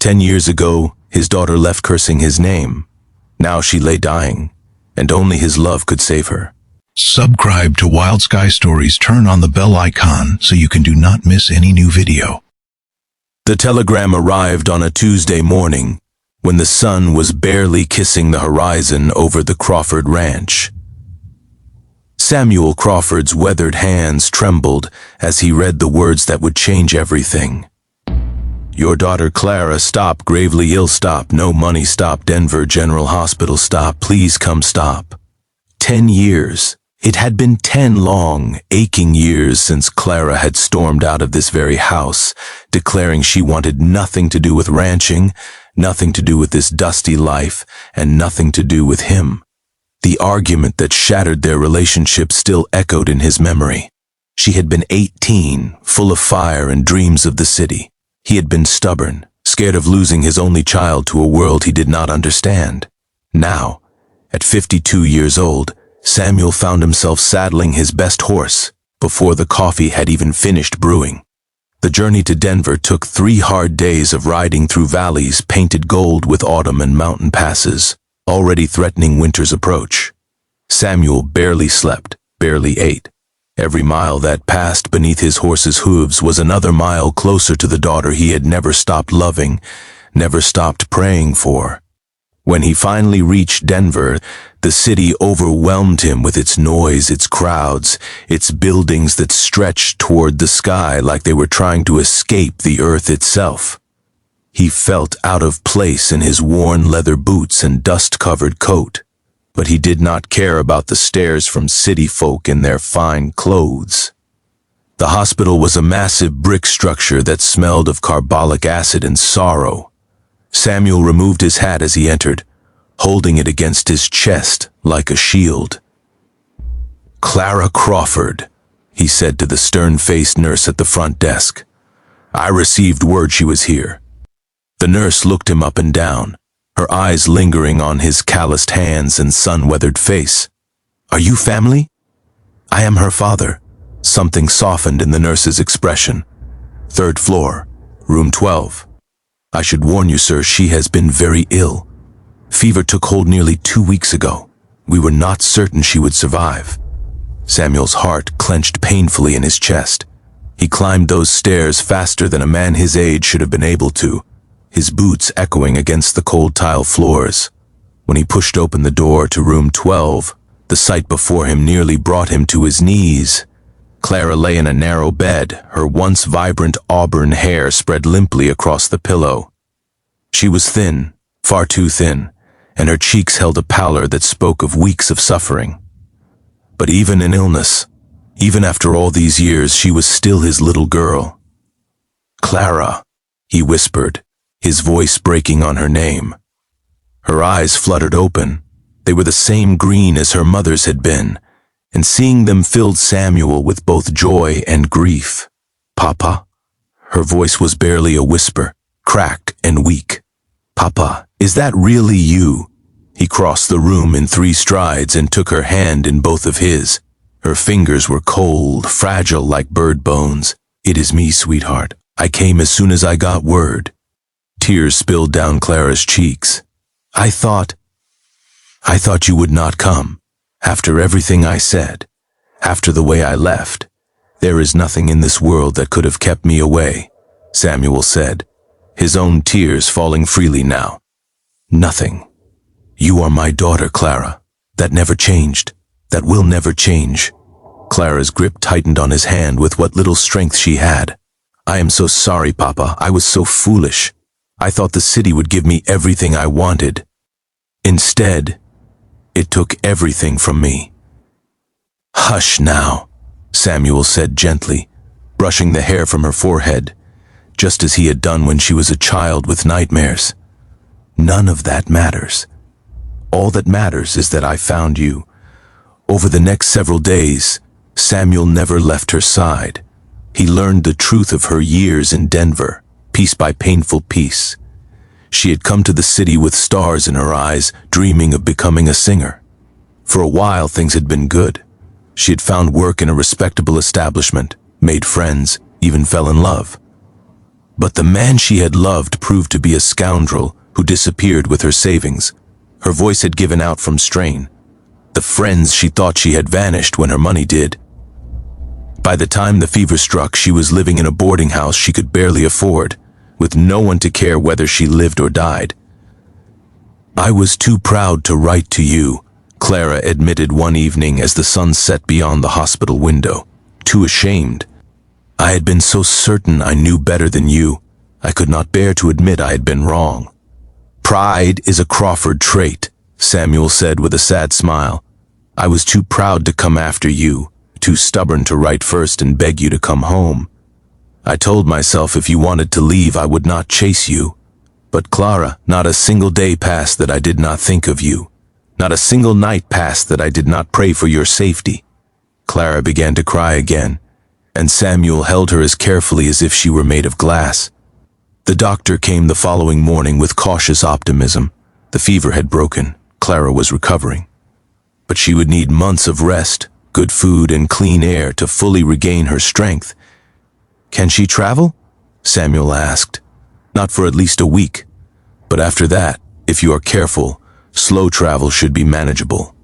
10 years ago, his daughter left cursing his name. Now she lay dying, and only his love could save her. Subscribe to Wild Sky Stories. Turn on the bell icon so you can do not miss any new video. The telegram arrived on a Tuesday morning, when the sun was barely kissing the horizon over the Crawford ranch. Samuel Crawford's weathered hands trembled as he read the words that would change everything. Your daughter Clara, stop, gravely ill, stop, no money, stop, Denver General Hospital, stop, please come, stop. 10 years. It had been 10 long, aching years since Clara had stormed out of this very house, declaring she wanted nothing to do with ranching, nothing to do with this dusty life, and nothing to do with him. The argument that shattered their relationship still echoed in his memory. She had been 18, full of fire and dreams of the city. He had been stubborn, scared of losing his only child to a world he did not understand. Now, at 52 years old, Samuel found himself saddling his best horse before the coffee had even finished brewing. The journey to Denver took 3 hard days of riding through valleys painted gold with autumn and mountain passes, already threatening winter's approach. Samuel barely slept, barely ate. Every mile that passed beneath his horse's hooves was another mile closer to the daughter he had never stopped loving, never stopped praying for. When he finally reached Denver, the city overwhelmed him with its noise, its crowds, its buildings that stretched toward the sky like they were trying to escape the earth itself. He felt out of place in his worn leather boots and dust-covered coat, but he did not care about the stares from city folk in their fine clothes. The hospital was a massive brick structure that smelled of carbolic acid and sorrow. Samuel removed his hat as he entered, holding it against his chest like a shield. Clara Crawford, he said to the stern-faced nurse at the front desk. I received word she was here. The nurse looked him up and down, her eyes lingering on his calloused hands and sun-weathered face. Are you family? I am her father. Something softened in the nurse's expression. 3rd floor, room 12. I should warn you, sir, she has been very ill. Fever took hold nearly 2 weeks ago. We were not certain she would survive. Samuel's heart clenched painfully in his chest. He climbed those stairs faster than a man his age should have been able to, his boots echoing against the cold tile floors. When he pushed open the door to room 12, the sight before him nearly brought him to his knees. Clara lay in a narrow bed, her once vibrant auburn hair spread limply across the pillow. She was thin, far too thin, and her cheeks held a pallor that spoke of weeks of suffering. But even in illness, even after all these years, she was still his little girl. Clara, he whispered, his voice breaking on her name. Her eyes fluttered open. They were the same green as her mother's had been, and seeing them filled Samuel with both joy and grief. Papa? Her voice was barely a whisper, cracked and weak. Papa, is that really you? He crossed the room in 3 strides and took her hand in both of his. Her fingers were cold, fragile like bird bones. It is me, sweetheart. I came as soon as I got word. Tears spilled down Clara's cheeks. I thought you would not come. After everything I said, after the way I left, there is nothing in this world that could have kept me away, Samuel said, his own tears falling freely now. Nothing. You are my daughter, Clara. That never changed. That will never change. Clara's grip tightened on his hand with what little strength she had. I am so sorry, Papa. I was so foolish. I thought the city would give me everything I wanted. Instead, it took everything from me. Hush now, Samuel said gently, brushing the hair from her forehead, just as he had done when she was a child with nightmares. None of that matters. All that matters is that I found you. Over the next several days, Samuel never left her side. He learned the truth of her years in Denver, piece by painful piece. She had come to the city with stars in her eyes, dreaming of becoming a singer. For a while, things had been good. She had found work in a respectable establishment, made friends, even fell in love. But the man she had loved proved to be a scoundrel who disappeared with her savings. Her voice had given out from strain. The friends she thought she had vanished when her money did. By the time the fever struck, she was living in a boarding house she could barely afford, with no one to care whether she lived or died. "I was too proud to write to you," Clara admitted one evening as the sun set beyond the hospital window. "Too ashamed. I had been so certain I knew better than you. I could not bear to admit I had been wrong." "Pride is a Crawford trait," Samuel said with a sad smile. "I was too proud to come after you, too stubborn to write first and beg you to come home. I told myself if you wanted to leave, I would not chase you. But Clara, not a single day passed that I did not think of you. Not a single night passed that I did not pray for your safety." Clara began to cry again, and Samuel held her as carefully as if she were made of glass. The doctor came the following morning with cautious optimism. The fever had broken. Clara was recovering. But she would need months of rest, good food, and clean air to fully regain her strength. "Can she travel?" Samuel asked. "Not for at least a week. But after that, if you are careful, slow travel should be manageable.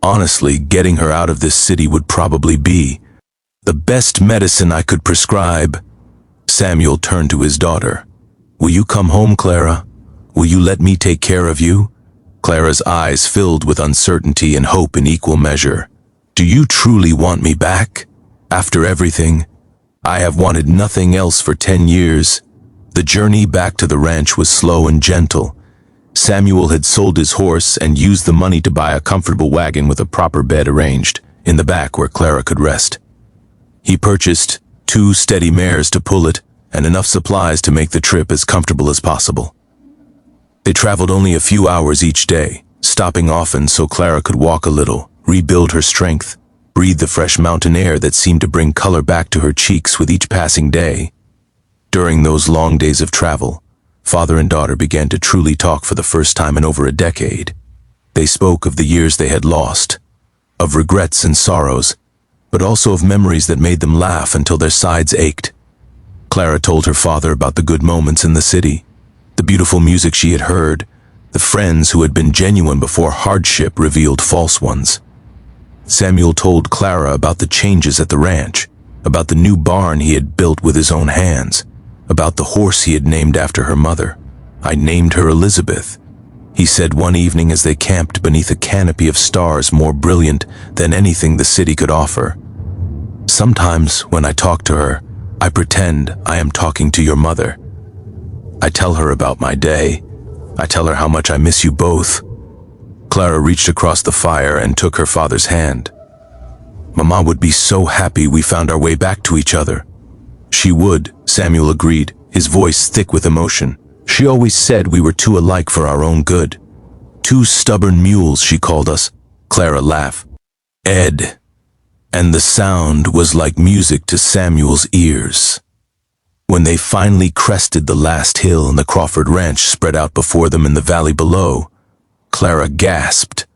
Honestly, getting her out of this city would probably be the best medicine I could prescribe." Samuel turned to his daughter. "Will you come home, Clara? Will you let me take care of you?" Clara's eyes filled with uncertainty and hope in equal measure. "Do you truly want me back? After everything? I have wanted nothing else for 10 years. The journey back to the ranch was slow and gentle. Samuel had sold his horse and used the money to buy a comfortable wagon with a proper bed arranged in the back where Clara could rest. He purchased 2 steady mares to pull it and enough supplies to make the trip as comfortable as possible. They traveled only a few hours each day, stopping often so Clara could walk a little, rebuild her strength, breathe the fresh mountain air that seemed to bring color back to her cheeks with each passing day. During those long days of travel, father and daughter began to truly talk for the first time in over a decade. They spoke of the years they had lost, of regrets and sorrows, but also of memories that made them laugh until their sides ached. Clara told her father about the good moments in the city, the beautiful music she had heard, the friends who had been genuine before hardship revealed false ones. Samuel told Clara about the changes at the ranch, about the new barn he had built with his own hands, about the horse he had named after her mother. "I named her Elizabeth," he said one evening as they camped beneath a canopy of stars more brilliant than anything the city could offer. "Sometimes when I talk to her, I pretend I am talking to your mother. I tell her about my day. I tell her how much I miss you both." Clara reached across the fire and took her father's hand. "Mama would be so happy we found our way back to each other." "She would," Samuel agreed, his voice thick with emotion. "She always said we were too alike for our own good. 2 stubborn mules, she called us." Clara laughed. "Ed." And the sound was like music to Samuel's ears. When they finally crested the last hill and the Crawford Ranch spread out before them in the valley below, Clara gasped.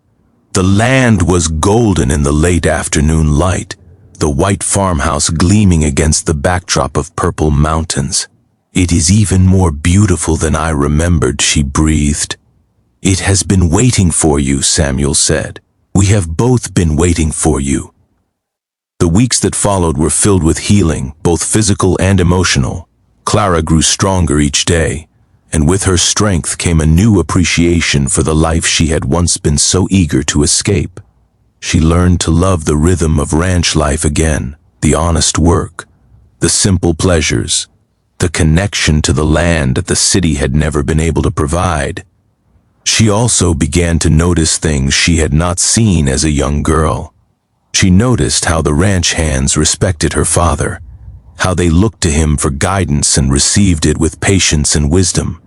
The land was golden in the late afternoon light, the white farmhouse gleaming against the backdrop of purple mountains. "It is even more beautiful than I remembered," she breathed. "It has been waiting for you," Samuel said. "We have both been waiting for you." The weeks that followed were filled with healing, both physical and emotional. Clara grew stronger each day, and with her strength came a new appreciation for the life she had once been so eager to escape. She learned to love the rhythm of ranch life again, the honest work, the simple pleasures, the connection to the land that the city had never been able to provide. She also began to notice things she had not seen as a young girl. She noticed how the ranch hands respected her father, how they looked to him for guidance and received it with patience and wisdom.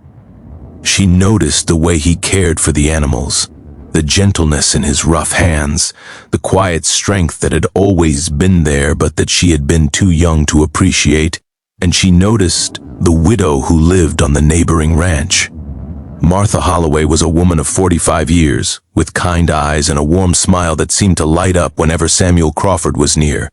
She noticed the way he cared for the animals, the gentleness in his rough hands, the quiet strength that had always been there but that she had been too young to appreciate, and she noticed the widow who lived on the neighboring ranch. Martha Holloway was a woman of 45 years, with kind eyes and a warm smile that seemed to light up whenever Samuel Crawford was near.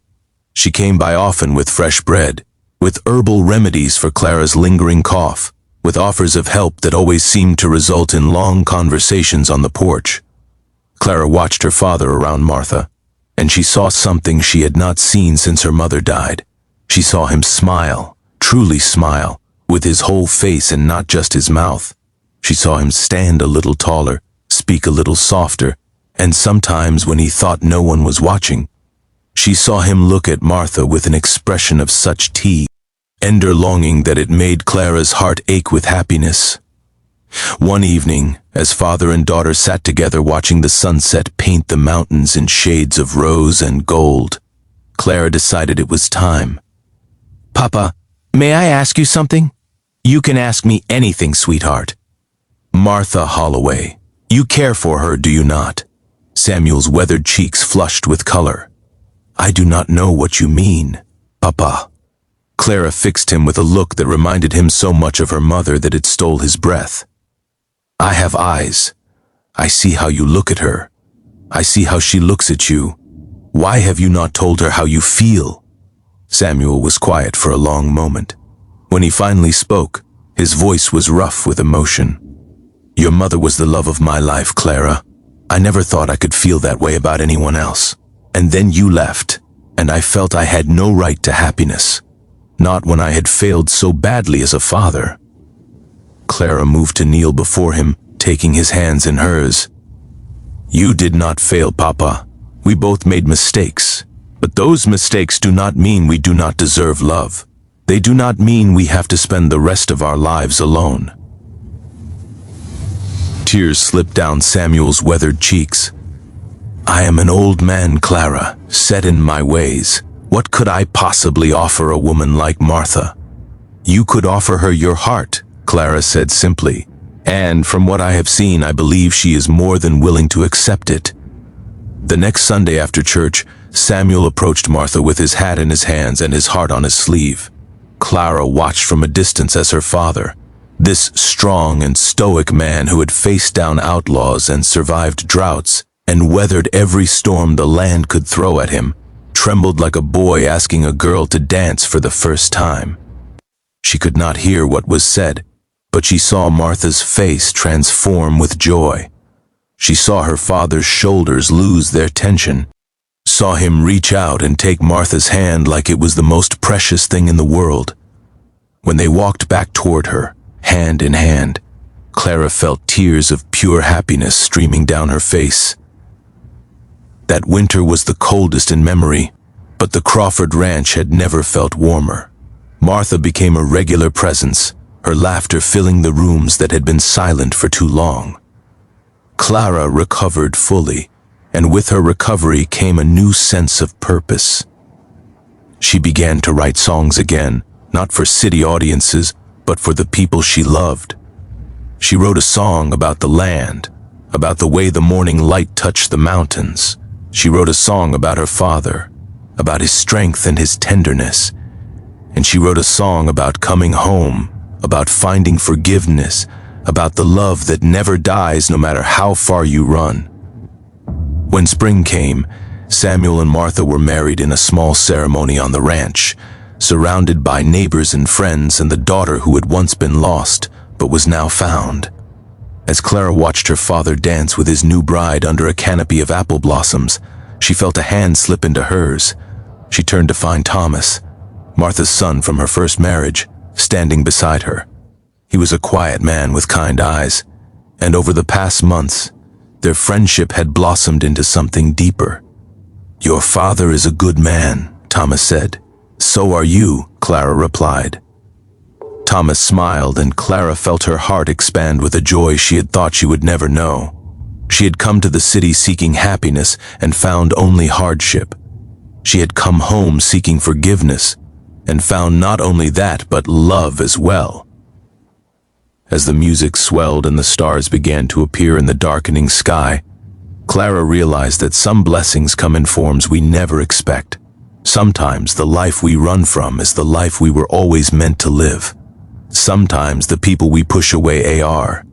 She came by often with fresh bread, with herbal remedies for Clara's lingering cough, with offers of help that always seemed to result in long conversations on the porch. Clara watched her father around Martha, and she saw something she had not seen since her mother died. She saw him smile, truly smile, with his whole face and not just his mouth. She saw him stand a little taller, speak a little softer, and sometimes when he thought no one was watching, she saw him look at Martha with an expression of such tender longing that it made Clara's heart ache with happiness. One evening, as father and daughter sat together watching the sunset paint the mountains in shades of rose and gold, Clara decided it was time. "Papa, may I ask you something?" "You can ask me anything, sweetheart." "Martha Holloway, you care for her, do you not?" Samuel's weathered cheeks flushed with color. "I do not know what you mean, Papa." Clara fixed him with a look that reminded him so much of her mother that it stole his breath. "I have eyes. I see how you look at her. I see how she looks at you. Why have you not told her how you feel?" Samuel was quiet for a long moment. When he finally spoke, his voice was rough with emotion. "Your mother was the love of my life, Clara. I never thought I could feel that way about anyone else. And then you left, and I felt I had no right to happiness. Not when I had failed so badly as a father." Clara moved to kneel before him, taking his hands in hers. "You did not fail, Papa. We both made mistakes. But those mistakes do not mean we do not deserve love. They do not mean we have to spend the rest of our lives alone." Tears slipped down Samuel's weathered cheeks. "I am an old man, Clara, set in my ways. What could I possibly offer a woman like Martha?" "You could offer her your heart," Clara said simply, "and from what I have seen, I believe she is more than willing to accept it." The next Sunday after church, Samuel approached Martha with his hat in his hands and his heart on his sleeve. Clara watched from a distance as her father, this strong and stoic man who had faced down outlaws and survived droughts and weathered every storm the land could throw at him, trembled like a boy asking a girl to dance for the first time. She could not hear what was said, but she saw Martha's face transform with joy. She saw her father's shoulders lose their tension, saw him reach out and take Martha's hand like it was the most precious thing in the world. When they walked back toward her, hand in hand, Clara felt tears of pure happiness streaming down her face. That winter was the coldest in memory, but the Crawford Ranch had never felt warmer. Martha became a regular presence, her laughter filling the rooms that had been silent for too long. Clara recovered fully, and with her recovery came a new sense of purpose. She began to write songs again, not for city audiences, but for the people she loved. She wrote a song about the land, about the way the morning light touched the mountains. She wrote a song about her father, about his strength and his tenderness. And she wrote a song about coming home, about finding forgiveness, about the love that never dies no matter how far you run. When spring came, Samuel and Martha were married in a small ceremony on the ranch, surrounded by neighbors and friends and the daughter who had once been lost, but was now found. As Clara watched her father dance with his new bride under a canopy of apple blossoms, she felt a hand slip into hers. She turned to find Thomas, Martha's son from her first marriage, standing beside her. He was a quiet man with kind eyes, and over the past months, their friendship had blossomed into something deeper. "Your father is a good man," Thomas said. "So are you," Clara replied. Thomas smiled, and Clara felt her heart expand with a joy she had thought she would never know. She had come to the city seeking happiness and found only hardship. She had come home seeking forgiveness and found not only that, but love as well. As the music swelled and the stars began to appear in the darkening sky, Clara realized that some blessings come in forms we never expect. Sometimes the life we run from is the life we were always meant to live. Sometimes the people we push away are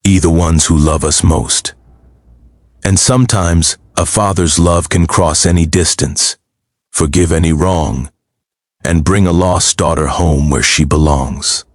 the ones who love us most. And sometimes a father's love can cross any distance, forgive any wrong, and bring a lost daughter home where she belongs.